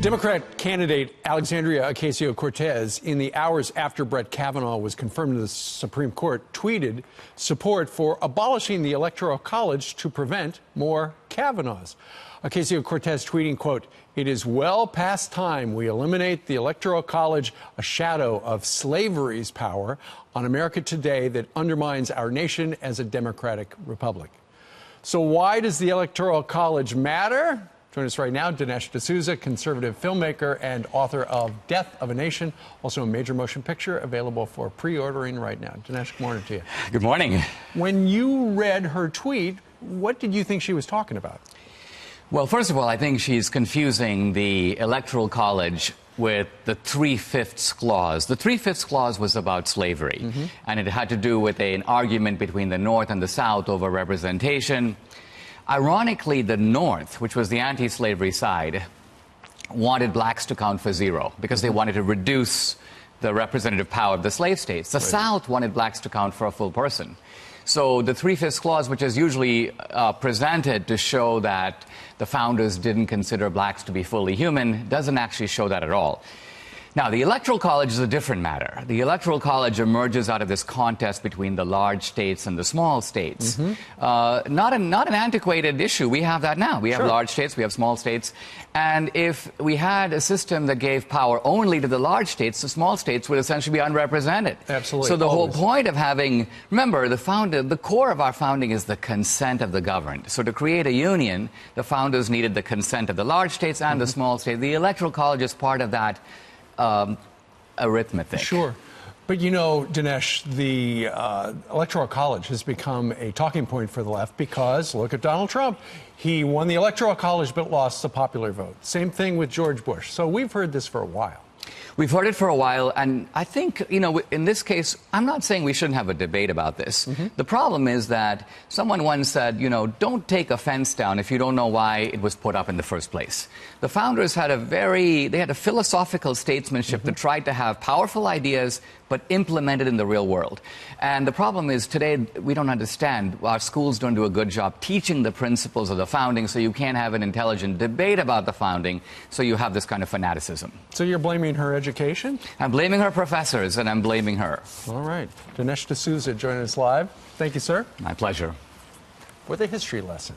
Democrat candidate Alexandria Ocasio-Cortez, in the hours after Brett Kavanaugh was confirmed to the Supreme Court, tweeted support for abolishing the Electoral College to prevent more Kavanaughs. Ocasio-Cortez tweeting, quote, "It is well past time we eliminate the Electoral College, a shadow of slavery's power on America today that undermines our nation as a democratic republic." So why does the Electoral College matter? Join us right now, Dinesh D'Souza, conservative filmmaker and author of Death of a Nation, also a major motion picture available for pre-ordering right now. Dinesh, good morning to you. Good morning. When you read her tweet, what did you think she was talking about? Well, first of all, I think she's confusing the Electoral College with the 3/5 clause. The 3/5 clause was about slavery, and it had to do with an argument between the North and the South over representation. Ironically, the North, which was the anti-slavery side, wanted blacks to count for zero because they wanted to reduce the representative power of the slave states. The South wanted blacks to count for a full person. So the 3/5 clause, which is usually presented to show that the founders didn't consider blacks to be fully human, doesn't actually show that at all. Now, the Electoral College is a different matter. The Electoral College emerges out of this contest between the large states and the small states. Not an antiquated issue. We have that now. We have large states, we have small states. And if we had a system that gave power only to the large states, the small states would essentially be unrepresented. Absolutely. So the whole point of having, remember, the core of our founding is the consent of the governed. So to create a union, the founders needed the consent of the large states and the small states. The Electoral College is part of that arithmetic. Sure. But you know, Dinesh, the Electoral College has become a talking point for the left because, look at Donald Trump. He won the Electoral College but lost the popular vote. Same thing with George Bush. So we've heard this for a while. We've heard it for a while, and I think, you know, in this case, I'm not saying we shouldn't have a debate about this. The problem is that someone once said, you know, don't take a fence down if you don't know why it was put up in the first place. The founders had they had a philosophical statesmanship that tried to have powerful ideas but implemented in the real world. And the problem is today we don't understand. Our schools don't do a good job teaching the principles of the founding, so you can't have an intelligent debate about the founding, so you have this kind of fanaticism. So you're blaming her education? I'm blaming her professors, and I'm blaming her. All right. Dinesh D'Souza joining us live. Thank you, sir. My pleasure. For the history lesson.